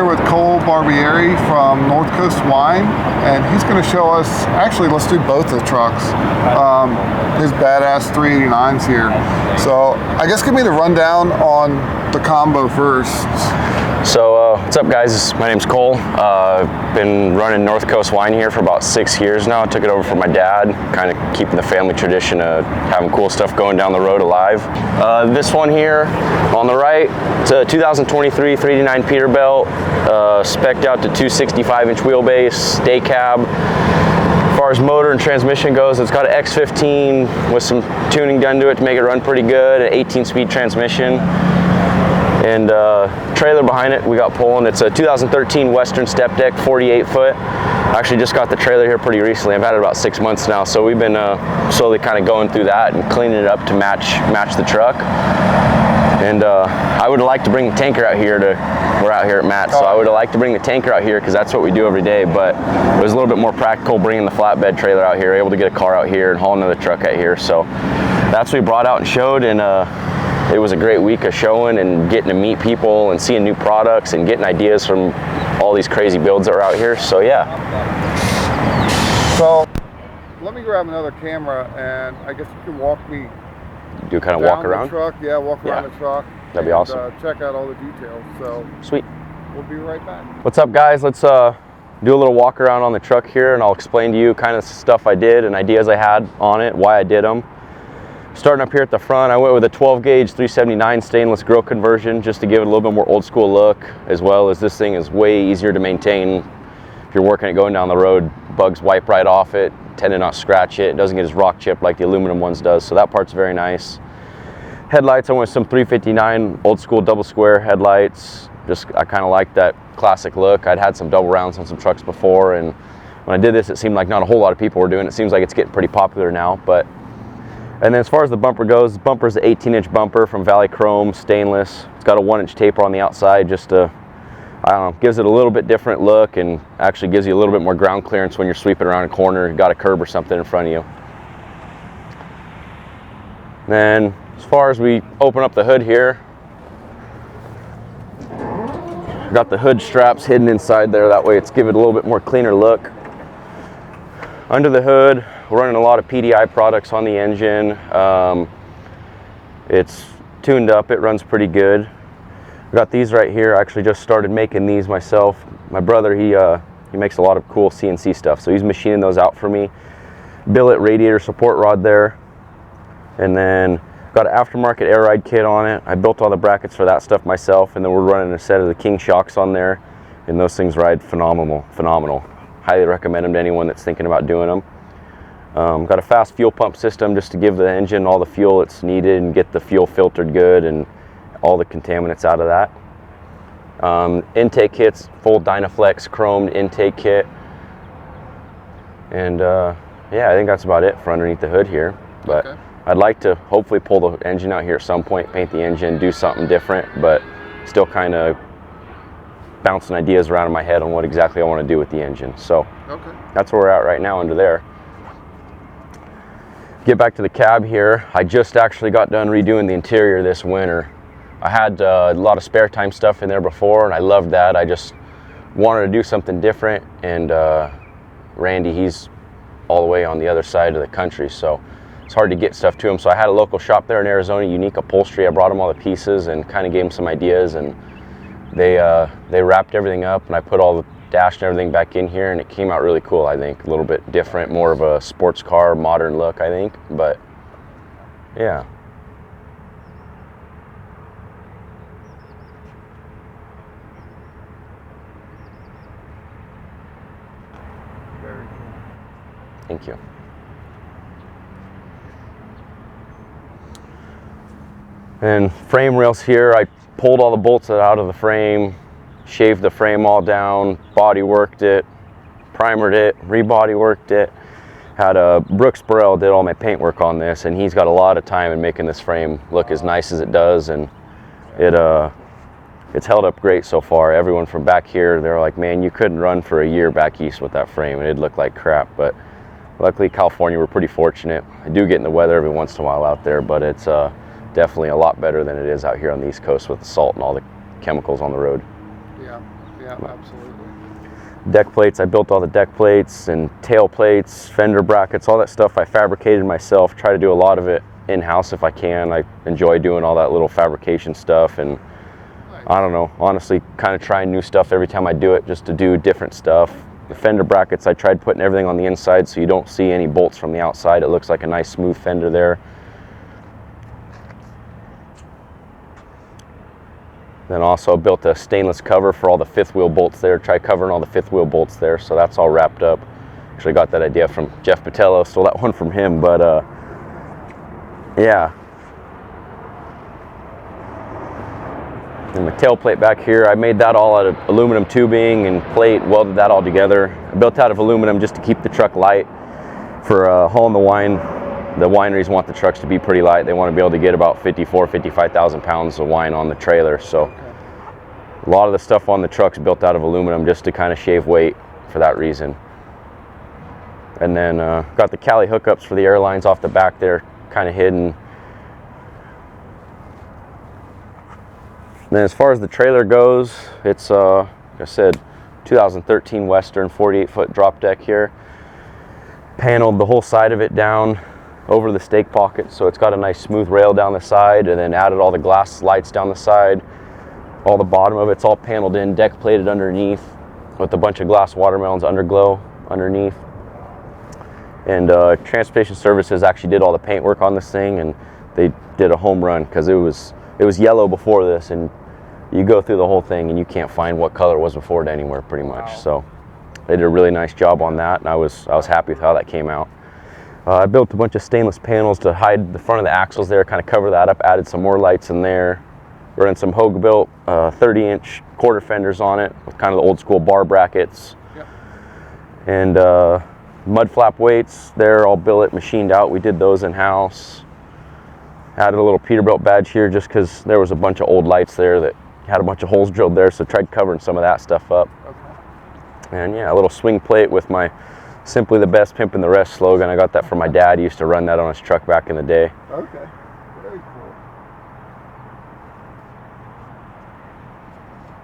here with Cole Barbieri from North Coast Wine, and he's going to show us, actually let's do both the trucks, his badass 389s here. So I guess give me the rundown on the combo first. So what's up guys, my name's Cole. Been running North Coast Wine here for about 6 years now. I took it over from my dad, kind of keeping the family tradition of having cool stuff going down the road alive. This one here on the right, it's a 2023 389 Peterbilt, spec'd out to 265-inch wheelbase, day cab. As far as motor and transmission goes, it's got an X15 with some tuning done to it to make it run pretty good, an 18-speed transmission. And trailer behind it we got pulling. It's a 2013 Western step deck, 48 foot. I actually just got the trailer here pretty recently. I've had it about 6 months now, so we've been slowly kind of going through that and cleaning it up to match the truck. And I would like to bring the tanker out here we're out here at Matt's, so I would like to bring the tanker out here because that's what we do every day, but it was a little bit more practical bringing the flatbed trailer out here, able to get a car out here and haul another truck out here. So that's what we brought out and showed, and it was a great week of showing and getting to meet people and seeing new products and getting ideas from all these crazy builds that are out here. So yeah. So let me grab another camera, and I guess you can walk me. Do kind of walk around? The truck. Yeah, walk around the truck. That'd be awesome. Check out all the details. So sweet. We'll be right back. What's up guys? Let's do a little walk around on the truck here, and I'll explain to you kind of stuff I did and ideas I had on it, why I did them. Starting up here at the front, I went with a 12 gauge 379 stainless grill conversion just to give it a little bit more old school look, as well as this thing is way easier to maintain. If you're working it going down the road, bugs wipe right off it, tend to not scratch it. It doesn't get as rock chipped like the aluminum ones does, so that part's very nice. Headlights, I went with some 359 old school double square headlights. I kind of like that classic look. I'd had some double rounds on some trucks before, and when I did this, it seemed like not a whole lot of people were doing it. It seems like it's getting pretty popular now, but. And then as far as the bumper goes, the bumper's an 18-inch bumper from Valley Chrome, stainless. It's got a 1-inch taper on the outside, just to, I don't know, gives it a little bit different look and actually gives you a little bit more ground clearance when you're sweeping around a corner, you've got a curb or something in front of you. Then as far as we open up the hood here, got the hood straps hidden inside there, that way it's give it a little bit more cleaner look. Under the hood, we're running a lot of PDI products on the engine. It's tuned up, it runs pretty good. I've got these right here. I actually just started making these myself. My brother, he makes a lot of cool CNC stuff, so he's machining those out for me. Billet radiator support rod there. And then got an aftermarket air ride kit on it. I built all the brackets for that stuff myself, and then we're running a set of the King shocks on there, and those things ride phenomenal. Highly recommend them to anyone that's thinking about doing them. Got a fast fuel pump system just to give the engine all the fuel it's needed and get the fuel filtered good and all the contaminants out of that. Intake kits, full Dynaflex chromed intake kit. And yeah, I think that's about it for underneath the hood here. But okay. I'd like to hopefully pull the engine out here at some point, paint the engine, do something different, but still kind of bouncing ideas around in my head on what exactly I want to do with the engine. So okay. That's where we're at right now under there. Get back to the cab here. I just actually got done redoing the interior this winter. I had a lot of spare time stuff in there before, and I loved that. I just wanted to do something different, and Randy, he's all the way on the other side of the country, so it's hard to get stuff to him. So I had a local shop there in Arizona, Unique Upholstery. I brought him all the pieces and kind of gave him some ideas, and they wrapped everything up, and I put all the dash and everything back in here, and it came out really cool. I think a little bit different, more of a sports car modern look, I think, but yeah. Very cool. Thank you. And frame rails here, I pulled all the bolts out of the frame, shaved the frame all down, body worked it, primered it, rebody worked it. Had Brooks Burrell did all my paint work on this, and he's got a lot of time in making this frame look as nice as it does, and it's held up great so far. Everyone from back here, they're like, man, you couldn't run for a year back east with that frame, and it'd look like crap. But luckily California, we're pretty fortunate. I do get in the weather every once in a while out there, but it's definitely a lot better than it is out here on the East Coast with the salt and all the chemicals on the road. Yeah, Yeah, absolutely. Deck plates, I built all the deck plates and tail plates, fender brackets, all that stuff I fabricated myself. Try to do a lot of it in-house if I can. I enjoy doing all that little fabrication stuff, and Nice. I don't know, honestly, kind of trying new stuff every time I do it, just to do different stuff. The fender brackets, I tried putting everything on the inside so you don't see any bolts from the outside. It looks like a nice smooth fender there. Then also built a stainless cover for all the fifth wheel bolts there. Tried covering all the fifth wheel bolts there, so that's all wrapped up. Actually got that idea from Jeff Patello, stole that one from him, but yeah. And my tailplate back here, I made that all out of aluminum tubing and plate, welded that all together. I built out of aluminum just to keep the truck light for hauling the wine. The wineries want the trucks to be pretty light. They want to be able to get about 55,000 pounds of wine on the trailer. So a lot of the stuff on the truck's built out of aluminum just to kind of shave weight for that reason. And then got the Cali hookups for the airlines off the back there, kind of hidden. And then as far as the trailer goes, it's, like I said, 2013 Western 48-foot drop deck here. Paneled the whole side of it down over the stake pocket, so it's got a nice smooth rail down the side, and then added all the glass lights down the side. All the bottom of it's all paneled in, deck plated underneath with a bunch of glass watermelons underglow underneath. And Transportation Services actually did all the paint work on this thing, and they did a home run because it was yellow before this, and you go through the whole thing and you can't find what color it was before it anywhere pretty much. Wow. So they did a really nice job on that, and I was happy with how that came out. I built a bunch of stainless panels to hide the front of the axles there, kind of cover that up, added some more lights in there. Running some Hogue-built 30-inch quarter fenders on it with kind of the old school bar brackets. Yep. And mud flap weights, they're all billet machined out. We did those in-house. Added a little Peterbilt badge here just because there was a bunch of old lights there that had a bunch of holes drilled there, so tried covering some of that stuff up. Okay. And yeah, a little swing plate with my "Simply the Best, Pimpin' the Rest" slogan. I got that from my dad. He used to run that on his truck back in the day. Okay, very cool.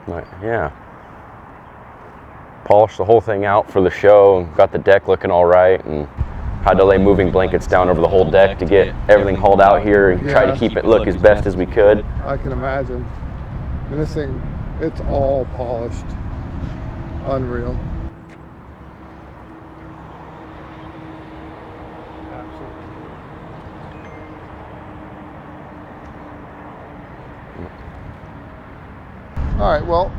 But yeah. Polished the whole thing out for the show, and got the deck looking all right, and had to lay moving blankets down over the whole deck to get everything hauled out here and try to keep it look as best as we could. I can imagine. And this thing, it's all polished. Unreal. All right, well,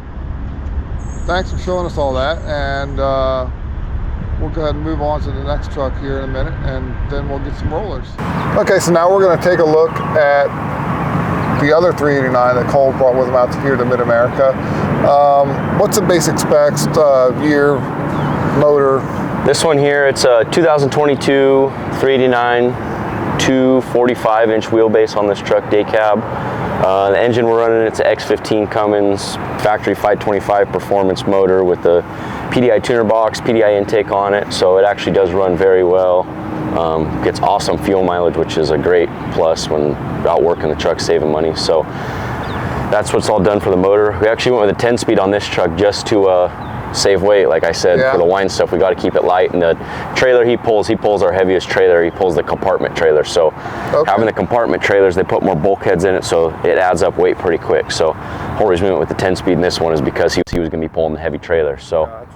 thanks for showing us all that, and we'll go ahead and move on to the next truck here in a minute, and then we'll get some rollers. Okay, so now we're going to take a look at the other 389 that Cole brought with him out here to Mid-America. What's the basic specs, year, motor? This one here, it's a 2022 389, 245-inch wheelbase on this truck, day cab. The engine we're running, it's an X15 Cummins factory 525 performance motor with the PDI tuner box, PDI intake on it, so it actually does run very well. Gets awesome fuel mileage, which is a great plus when out working the truck, saving money. So that's what's all done for the motor. We actually went with a 10-speed on this truck just to save weight. Like I said, for the wine stuff, we got to keep it light. And the trailer he pulls our heaviest trailer. He pulls the compartment trailer. So having the compartment trailers, they put more bulkheads in it, so it adds up weight pretty quick. So the whole reason we went with the 10-speed in this one is because he was going to be pulling the heavy trailer. So,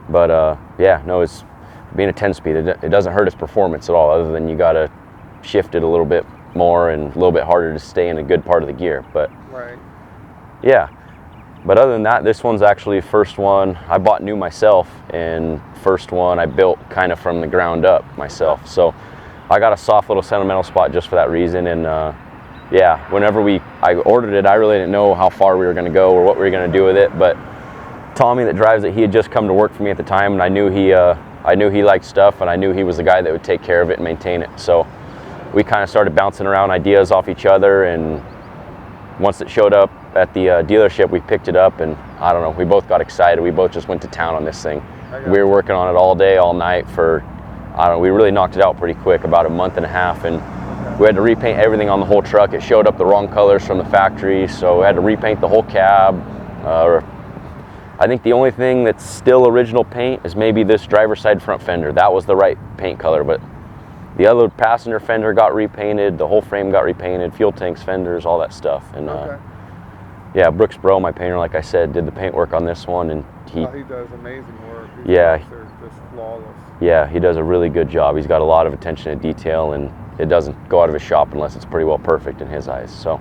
but yeah, no, it's being a 10-speed. It doesn't hurt its performance at all, other than you got to shift it a little bit more and a little bit harder to stay in a good part of the gear. But yeah. But other than that, this one's actually the first one I bought new myself, and first one I built kind of from the ground up myself. So I got a soft little sentimental spot just for that reason. And yeah, whenever I ordered it, I really didn't know how far we were going to go or what we were going to do with it. But Tommy that drives it, he had just come to work for me at the time, and I knew he liked stuff, and I knew he was the guy that would take care of it and maintain it. So we kind of started bouncing around ideas off each other, and once it showed up at the dealership, we picked it up, and I don't know, we both got excited. We both just went to town on this thing. We were working on it all day, all night for, I don't know, we really knocked it out pretty quick, about a month and a half, and we had to repaint everything on the whole truck. It showed up the wrong colors from the factory, so we had to repaint the whole cab. I think the only thing that's still original paint is maybe this driver's side front fender. That was the right paint color, but the other passenger fender got repainted, the whole frame got repainted, fuel tanks, fenders, all that stuff. And yeah, Brooks Bro, my painter, like I said, did the paint work on this one, and he does amazing work. Yeah, they're just flawless. Yeah, he does a really good job. He's got a lot of attention to detail, and it doesn't go out of his shop unless it's pretty well perfect in his eyes. So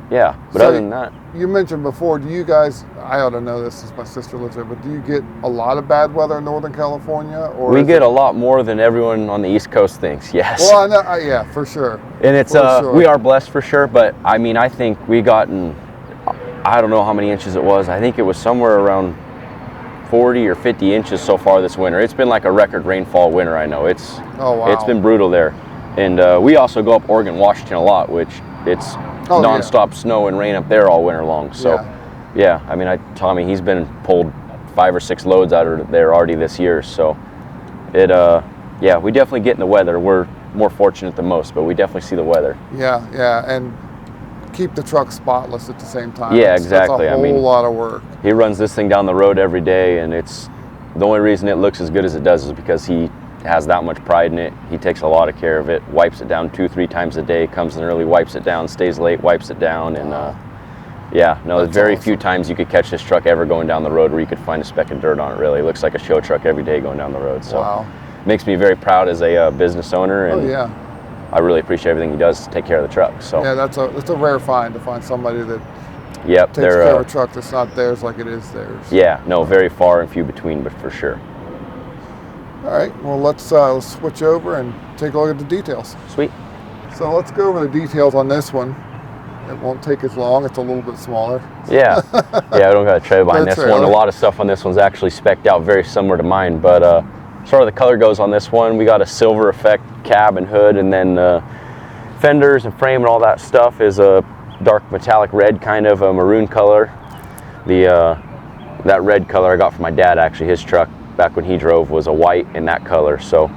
yeah, but other than that, you mentioned before, do you guys, I ought to know this since my sister lives there, but do you get a lot of bad weather in Northern California? Or we get a lot more than everyone on the East Coast thinks, yes. Well, I know, yeah, for sure. And it's, we are blessed for sure, but I mean, I think we gotten, I don't know how many inches it was. I think it was somewhere around 40 or 50 inches so far this winter. It's been like a record rainfall winter, I know. It's It's been brutal there. And we also go up Oregon, Washington a lot, which it's nonstop snow and rain up there all winter long. So yeah, I mean, Tommy, he's been pulled 5 or 6 loads out of there already this year. So it, yeah, we definitely get in the weather. We're more fortunate than most, but we definitely see the weather. Yeah, yeah, and keep the truck spotless at the same time. Yeah, exactly. That's a whole lot of work. He runs this thing down the road every day, and it's the only reason it looks as good as it does is because he has that much pride in it. He takes a lot of care of it, wipes it down 2-3 times a day, comes in early, wipes it down, stays late, wipes it down, and yeah, no, there's very few times you could catch this truck ever going down the road where you could find a speck of dirt on it, really. It looks like a show truck every day going down the road. So makes me very proud as a business owner, and I really appreciate everything he does to take care of the truck. So yeah, that's a rare find to find somebody that takes they're, care of a truck that's not theirs like it is theirs. Yeah, no, very far and few between, but for sure. All right, well, let's switch over and take a look at the details. Sweet. So let's go over the details on this one. It won't take as long. It's a little bit smaller. Yeah, yeah, I don't got to trade behind this one. A lot of stuff on this one's actually spec'd out very similar to mine, but as far as the color goes on this one, we got a silver effect cab and hood, and then fenders and frame and all that stuff is a dark metallic red, kind of a maroon color. That red color I got from my dad, actually. His truck back when he drove was a white in that color. So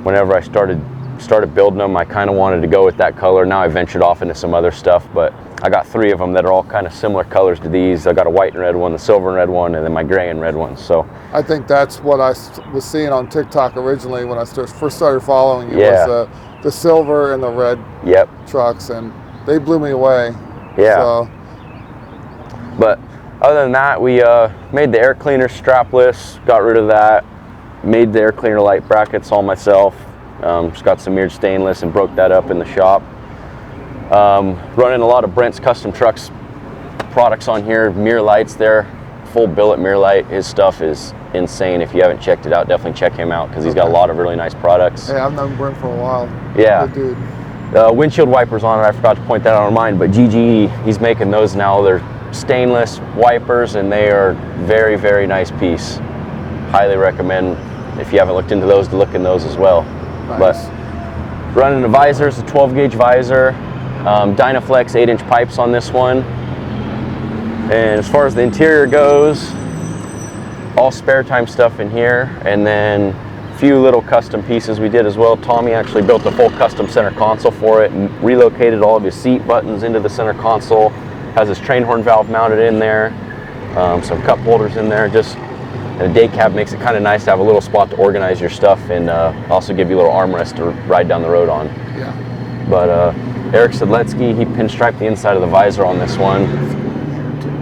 whenever I started building them, I kind of wanted to go with that color. Now I ventured off into some other stuff, but I got 3 of them that are all kind of similar colors to these. I got a white and red one, the silver and red one, and then my gray and red one. So I think that's what I was seeing on TikTok originally when I first started following you. Was the silver and the red trucks, and they blew me away. Yeah. So. But other than that, we made the air cleaner strapless, got rid of that, made the air cleaner light brackets all myself. Just got some mirrored stainless and broke that up in the shop. Running a lot of Brent's Custom Trucks products on here, mirror lights there, full billet mirror light. His stuff is insane. If you haven't checked it out, definitely check him out because he's got a lot of really nice products. Yeah, I've known Brent for a while. Yeah. Good dude. Windshield wipers on it, I forgot to point that out on mine, but GGE, he's making those now. They're stainless wipers, and they are very, very nice piece. Highly recommend, if you haven't looked into those, to look in those as well. Nice. But running the visors, a 12-gauge visor, Dynaflex 8-inch pipes on this one. And as far as the interior goes, all spare time stuff in here, and then a few little custom pieces we did as well. Tommy actually built a full custom center console for it and relocated all of his seat buttons into the center console. Has his train horn valve mounted in there, some cup holders in there. And a day cab makes it kind of nice to have a little spot to organize your stuff, and also give you a little armrest to ride down the road on. Yeah. But Eric Sedletsky, he pinstriped the inside of the visor on this one.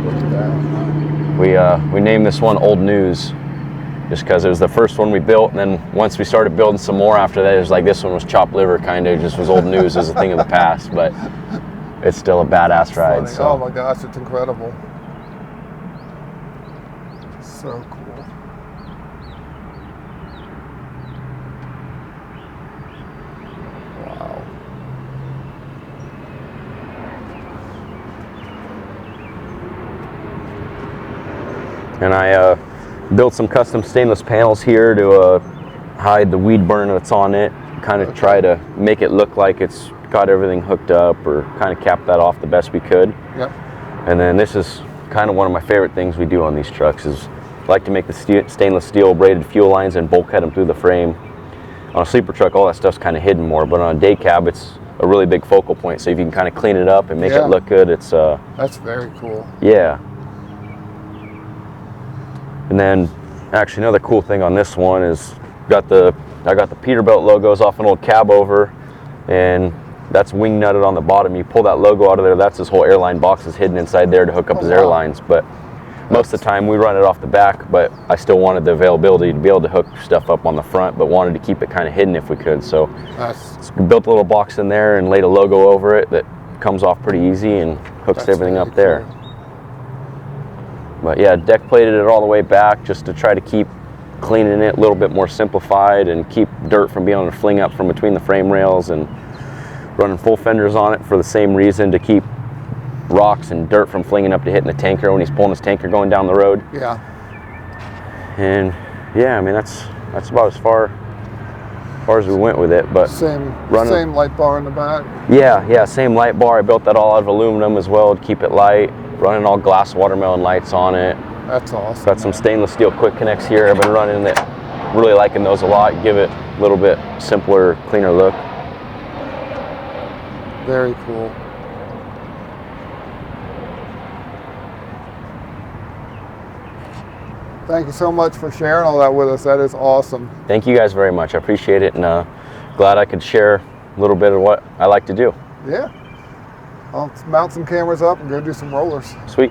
Look at that. We named this one Old News, just because it was the first one we built, and then once we started building some more after that, it was like this one was chopped liver, kind of just was old news as a thing of the past, but it's still a badass ride. So. Oh my gosh, it's incredible. So cool. Wow. And I built some custom stainless panels here to hide the weed burner that's on it, kind of try to make it look like it's got everything hooked up, or kind of cap that off the best we could. Yep. And then this is kind of one of my favorite things we do on these trucks is like to make the stainless steel braided fuel lines and bulkhead them through the frame. On a sleeper truck, all that stuff's kind of hidden more, but on a day cab, it's a really big focal point. So if you can kind of clean it up and make it look good, it's that's very cool. Yeah. And then actually another cool thing on this one is I got the Peterbilt logos off an old cab over, and that's wing nutted on the bottom. You pull that logo out of there, that's his whole airline box is hidden inside there to hook up his airlines. But most of the time we run it off the back, but I still wanted the availability to be able to hook stuff up on the front, but wanted to keep it kind of hidden if we could. So built a little box in there and laid a logo over it that comes off pretty easy and hooks everything up there. But yeah, deck plated it all the way back just to try to keep cleaning it a little bit more simplified and keep dirt from being able to fling up from between the frame rails, and running full fenders on it for the same reason, to keep rocks and dirt from flinging up to hitting the tanker when he's pulling his tanker going down the road. Yeah. And yeah, I mean that's about as far as we went with it. But same light bar in the back. Yeah, same light bar. I built that all out of aluminum as well to keep it light. Running all glass watermelon lights on it. That's awesome. Got some stainless steel quick connects here. I've been running it, really liking those a lot. Give it a little bit simpler, cleaner look. Very cool. Thank you so much for sharing all that with us. That is awesome. Thank you guys very much. I appreciate it, and glad I could share a little bit of what I like to do. Yeah. I'll mount some cameras up and go do some rollers. Sweet.